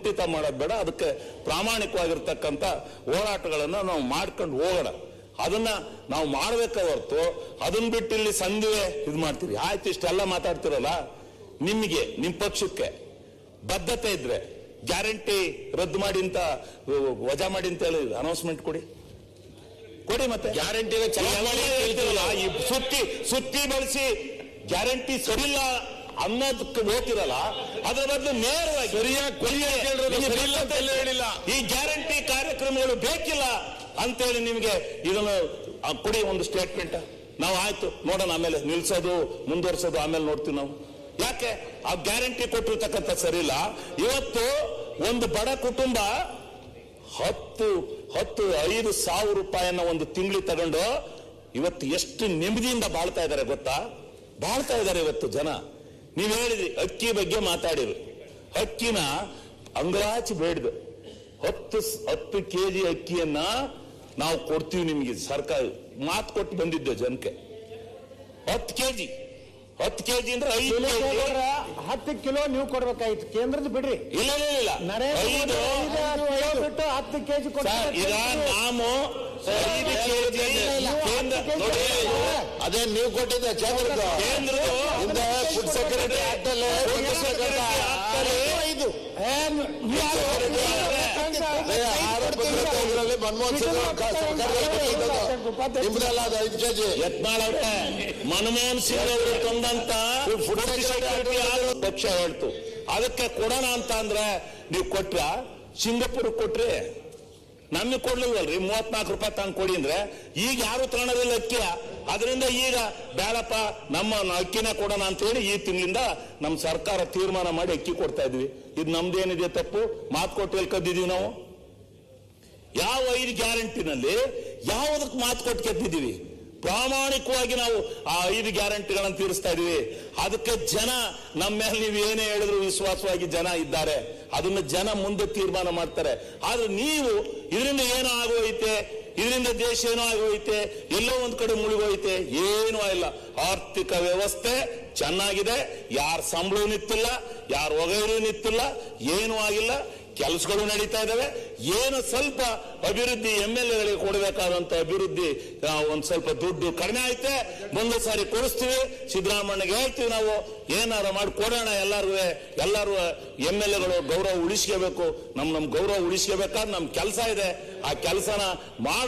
ಕುಂಠಿತ ಮಾಡೋದು ಬೇಡ. ಅದಕ್ಕೆ ಪ್ರಾಮಾಣಿಕವಾಗಿರ್ತಕ್ಕಂಥ ಹೋರಾಟಗಳನ್ನ ನಾವು ಮಾಡ್ಕೊಂಡು ಹೋಗೋಣ. ಅದನ್ನ ನಾವು ಮಾಡ್ಬೇಕ ಹೊರತು ಅದನ್ನ ಬಿಟ್ಟು ಇಲ್ಲಿ ಸಂಧಿವೆ ಇದು ಮಾಡ್ತೀವಿ. ಆಯ್ತು, ಇಷ್ಟೆಲ್ಲ ಮಾತಾಡ್ತಿರಲ್ಲ, ನಿಮಗೆ ನಿಮ್ಮ ಪಕ್ಷಕ್ಕೆ ಬದ್ಧತೆ ಇದ್ರೆ ಗ್ಯಾರಂಟಿ ರದ್ದು ಮಾಡಿ ಅಂತ ವಜಾ ಮಾಡಿ ಅಂತ ಹೇಳಿ ಅನೌನ್ಸ್ಮೆಂಟ್ ಕೊಡಿ. ಮತ್ತೆ ಗ್ಯಾರಂಟಿ ಸುತ್ತಿ ಬಳಸಿ ಗ್ಯಾರಂಟಿ ಸರಿಯಿಲ್ಲ ಅನ್ನೋದಕ್ಕೆ ಹೋಗ್ತಿರಲ್ಲ, ಅದರ ಬದಲು ನೇರವಾಗಿ ಹೇಳಿಲ್ಲ ಈ ಗ್ಯಾರಂಟಿ ಕಾರ್ಯಕ್ರಮಗಳು ಬೇಕಿಲ್ಲ ಅಂತೇಳಿ ನಿಮಗೆ ಇದನ್ನು ಕೊಡಿ ಒಂದು ಸ್ಟೇಟ್ಮೆಂಟ್. ನಾವು ಆಯ್ತು ನೋಡೋಣ, ಆಮೇಲೆ ನಿಲ್ಸೋದು ಮುಂದುವರ್ಸೋದು ಆಮೇಲೆ ನೋಡ್ತೀವಿ ನಾವು. ಯಾಕೆ ಆ ಗ್ಯಾರಂಟಿ ಕೊಟ್ಟಿರ್ತಕ್ಕಂಥ ಸರಿ ಇಲ್ಲ. ಇವತ್ತು ಒಂದು ಬಡ ಕುಟುಂಬ 5,000 ರೂಪಾಯಿಯನ್ನ ಒಂದು ತಿಂಗಳು ತಗೊಂಡು ಇವತ್ತು ಎಷ್ಟು ನೆಮ್ಮದಿಯಿಂದ ಬಾಳ್ತಾ ಇದ್ದಾರೆ ಗೊತ್ತಾ? ಬಾಳ್ತಾ ಇದ್ದಾರೆ ಇವತ್ತು ಜನ. ನೀವ್ ಹೇಳಿದ್ರಿ ಅಕ್ಕಿ ಬಗ್ಗೆ ಮಾತಾಡಿರು. ಅಕ್ಕಿನ ಅಂಗಲಾಚಿ ಬೇಡ್ದು 10 ಕೆಜಿ ಅಕ್ಕಿಯನ್ನ ನಾವು ಕೊಡ್ತೀವಿ ನಿಮ್ಗೆ. ಸರ್ಕಾರ ಮಾತು ಕೊಟ್ಟು ಬಂದಿದ್ದೆ ಜನಕ್ಕೆ. 10 ಕೆಜಿ ಅಂದ್ರೆ 10 ಕಿಲೋ ನೀವು ಕೊಡ್ಬೇಕಾಯ್ತು, ಕೇಂದ್ರದ ಬಿಡ್ರಿ. ಇಲ್ಲ 10 ಕೆಜಿ ಈಗ ನಾವು 5 ಕೆಜಿ ಅದೇ ನೀವು ಕೊಟ್ಟಿದ್ದೆ ಕೇಂದ್ರದ ಫುಡ್ ಸೆಕ್ಯೂರಿಟಿ ಆಕ್ಟ್ ಅಲ್ಲಿ ಮನಮೋಹನ್ ಸಿಂಗ್ ನಿಮ್ದಲ್ಲ ಅದು 5 ಕೆಜಿ. ಯತ್ನಾಳ್ ಅವ್ರೆ, ಮನಮೋಹನ್ ಸಿಂಗ್ ಅವರು ತಂದಂತ ಪಕ್ಷ ಹೇಳ್ತು ಅದಕ್ಕೆ ಕೊಡೋಣ ಅಂತ ಅಂದ್ರೆ ನೀವು ಕೊಟ್ರ, ಸಿಂಗಾಪುರ್ ಕೊಟ್ರಿ, ನಮಗೆ ಕೊಡ್ಲಿಲ್ವಲ್ರಿ. 34 ರೂಪಾಯಿ ತಂದು ಕೊಡಿ ಅಂದ್ರೆ ಈಗ ಯಾರು ತಗೊಳ್ಳೋದಿಲ್ಲ ಅಕ್ಕಿ. ಅದರಿಂದ ಈಗ ಬೇಡಪ್ಪ ನಮ್ಮ ಅಕ್ಕಿನ ಕೊಡೋಣ ಅಂತ ಹೇಳಿ ಈ ತಿಂಗಳಿಂದ ನಮ್ಮ ಸರ್ಕಾರ ತೀರ್ಮಾನ ಮಾಡಿ ಅಕ್ಕಿ ಕೊಡ್ತಾ ಇದ್ವಿ. ಇದು ನಮ್ದೇನಿದೆ ತಪ್ಪು? ಮಾತು ಕೊಟ್ಟು ಎಲ್ಲಿ ಕದ್ದಿದೀವಿ ನಾವು? ಯಾವ 5 ಗ್ಯಾರಂಟಿನಲ್ಲಿ ಯಾವುದಕ್ಕೆ ಮಾತು ಕೊಟ್ಟು ಗೆದ್ದಿದ್ದೀವಿ? ಪ್ರಾಮಾಣಿಕವಾಗಿ ನಾವು ಆ 5 ಗ್ಯಾರಂಟಿಗಳನ್ನು ತೀರಿಸ್ತಾ ಇದೀವಿ. ಅದಕ್ಕೆ ಜನ ನಮ್ಮ ಮೇಲೆ ನೀವು ಏನೇ ಹೇಳಿದ್ರು ವಿಶ್ವಾಸವಾಗಿ ಜನ ಇದ್ದಾರೆ. ಅದನ್ನ ಜನ ಮುಂದೆ ತೀರ್ಮಾನ ಮಾಡ್ತಾರೆ. ಆದ್ರೆ ನೀವು ಇದರಿಂದ ಏನೋ ಆಗೋಯ್ತೆ, ಇದರಿಂದ ದೇಶ ಏನೋ ಆಗೋಯ್ತೆ, ಎಲ್ಲೋ ಒಂದ್ ಕಡೆ ಮುಳುಗೋಯ್ತೆ, ಏನೂ ಆಗಿಲ್ಲ. ಆರ್ಥಿಕ ವ್ಯವಸ್ಥೆ ಚೆನ್ನಾಗಿದೆ, ಯಾರ ಸಂಬಳ ನಿಂತಿಲ್ಲ, ಯಾರ ಒಗೈರು ನಿಂತಿಲ್ಲ, ಏನೂ ಆಗಿಲ್ಲ. ಕೆಲಸಗಳು ನಡೀತಾ ಇದಾವೆ. ಏನು ಸ್ವಲ್ಪ ಅಭಿವೃದ್ಧಿ MLAಗಳಿಗೆ ಕೊಡಬೇಕಾದಂತ ಅಭಿವೃದ್ಧಿ ಒಂದ್ ಸ್ವಲ್ಪ ದುಡ್ಡು ಕಡಿಮೆ ಐತೆ, ಮುಂದೆ ಸಾರಿ ಕೊಡಿಸ್ತೀವಿ. ಸಿದ್ದರಾಮಣ್ಣಗೆ ಹೇಳ್ತೀವಿ ನಾವು, ಏನಾರ ಮಾಡಿ ಕೊಡೋಣ. ಎಲ್ಲರೂ MLAಗಳು ಗೌರವ ಉಳಿಸ್ಕೋಬೇಕು. ನಮ್ ಗೌರವ ಉಳಿಸ್ಕೋಬೇಕಾದ್ರೆ ನಮ್ ಕೆಲಸ ಇದೆ. ಆ ಕೆಲಸನ ಮಾಡಿ